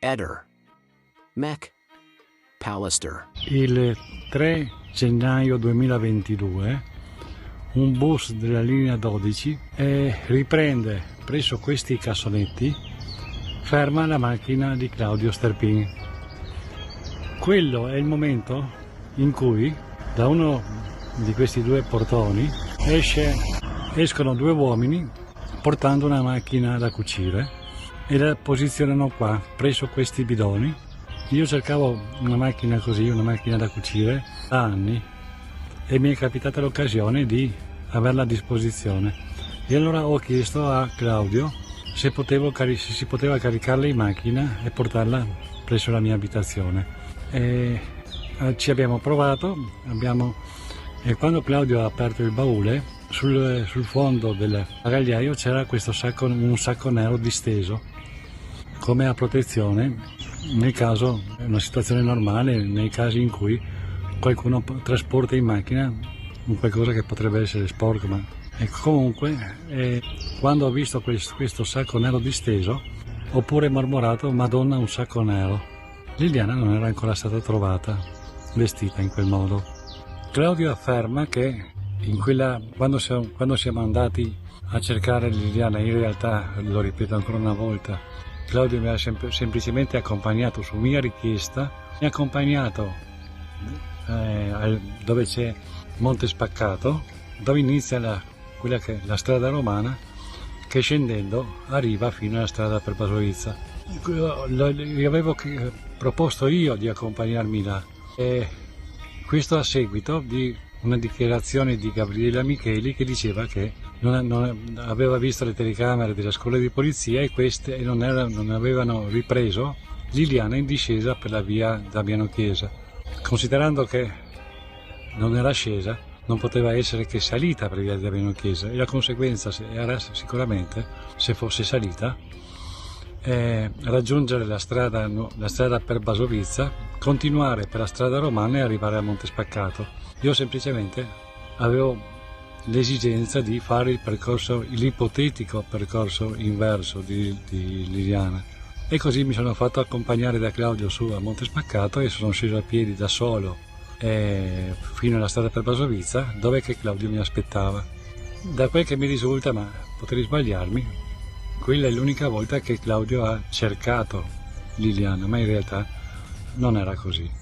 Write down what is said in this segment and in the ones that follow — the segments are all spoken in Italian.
Eder, McAllister. Il 3 gennaio 2022 un bus della linea 12 riprende presso questi cassonetti, ferma la macchina di Claudio Sterpin. Quello è il momento in cui da uno di questi due portoni escono due uomini portando una macchina da cucire e la posizionano qua presso questi bidoni. Io cercavo una macchina così, una macchina da cucire da anni, e mi è capitata l'occasione di averla a disposizione, e allora ho chiesto a Claudio se si poteva caricarla in macchina e portarla presso la mia abitazione. Ci abbiamo provato, e quando Claudio ha aperto il baule, sul fondo del bagagliaio c'era un sacco nero disteso come a protezione nel caso, è una situazione normale, nei casi in cui qualcuno trasporta in macchina un qualcosa che potrebbe essere sporco, ma comunque quando ho visto questo sacco nero disteso ho pure mormorato: Madonna, un sacco nero. Liliana non era ancora stata trovata vestita in quel modo. Claudio afferma che quando siamo andati a cercare Liliana, in realtà, lo ripeto ancora una volta, Claudio mi ha semplicemente accompagnato su mia richiesta, mi ha accompagnato dove c'è Monte Spaccato, dove inizia la strada romana, che scendendo arriva fino alla strada per Basovizza. Gli avevo proposto io di accompagnarmi là, e questo a seguito di una dichiarazione di Gabriella Micheli, che diceva che non aveva visto le telecamere della scuola di polizia e queste non avevano ripreso Liliana in discesa per la via Damiano Chiesa. Considerando che non era scesa, non poteva essere che salita per via Damiano Chiesa, e la conseguenza era sicuramente, se fosse salita, raggiungere la strada per Basovizza, continuare per la strada romana e arrivare a Monte Spaccato. Io semplicemente avevo l'esigenza di fare l'ipotetico percorso inverso di Liliana, e così mi sono fatto accompagnare da Claudio su a Monte Spaccato e sono sceso a piedi da solo fino alla strada per Basovizza, dove che Claudio mi aspettava. Da quel che mi risulta, ma potrei sbagliarmi, quella è l'unica volta che Claudio ha cercato Liliana, ma in realtà non era così.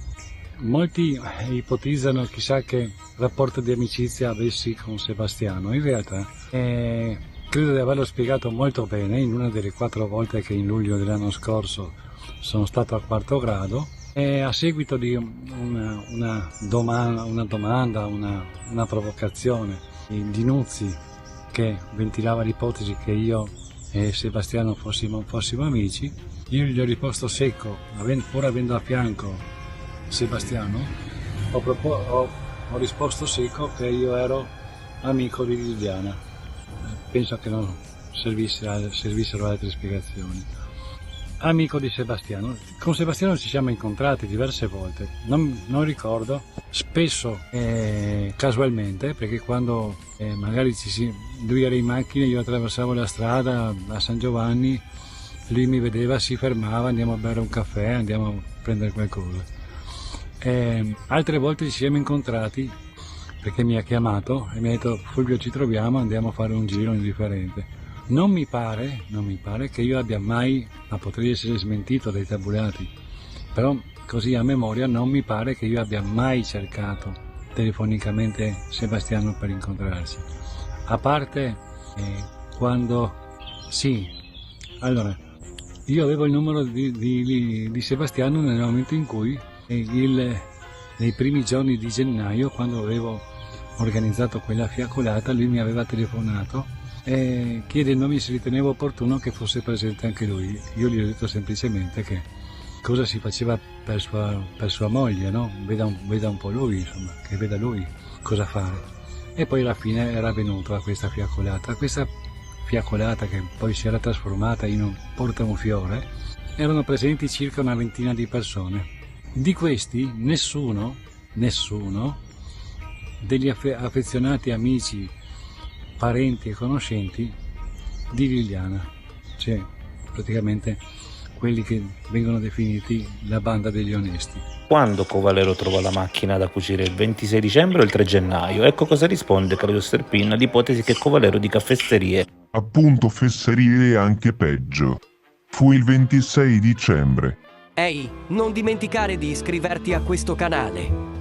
Molti ipotizzano chissà che rapporto di amicizia avessi con Sebastiano. In realtà credo di averlo spiegato molto bene in una delle 4 volte che in luglio dell'anno scorso sono stato a quarto grado, e a seguito di una domanda, una provocazione di Nuzzi, che ventilava l'ipotesi che io e Sebastiano fossimo amici, io gli ho risposto secco, pur avendo a fianco Sebastiano, ho risposto secco che io ero amico di Liliana. Penso che non servissero altre spiegazioni. Amico di Sebastiano. Con Sebastiano ci siamo incontrati diverse volte, non ricordo, spesso casualmente, perché quando magari lui era in macchina, io attraversavo la strada a San Giovanni, lui mi vedeva, si fermava, andiamo a bere un caffè, andiamo a prendere qualcosa. Altre volte ci siamo incontrati perché mi ha chiamato e mi ha detto: Fulvio, ci troviamo, andiamo a fare un giro indifferente. Non mi pare che io abbia mai, ma potrei essere smentito dai tabulati, però così a memoria non mi pare che io abbia mai cercato telefonicamente Sebastiano per incontrarci, a parte quando sì, allora io avevo il numero di Sebastiano nel momento in cui nei primi giorni di gennaio, quando avevo organizzato quella fiaccolata, lui mi aveva telefonato chiedendomi se ritenevo opportuno che fosse presente anche lui. Io gli ho detto semplicemente che cosa si faceva per sua moglie, no? Veda un po' lui, insomma, che veda lui cosa fare. E poi alla fine era venuto a questa fiaccolata che poi si era trasformata in un porta un fiore. Erano presenti circa una ventina di persone. Di questi nessuno degli affezionati amici, parenti e conoscenti di Liliana, cioè praticamente quelli che vengono definiti la banda degli onesti. Quando Covalero trova la macchina da cucire, il 26 dicembre o il 3 gennaio? Ecco cosa risponde Claudio Sterpin all'ipotesi che Covalero dica fesserie. Appunto, fesserie e anche peggio. Fu il 26 dicembre. Ehi, non dimenticare di iscriverti a questo canale.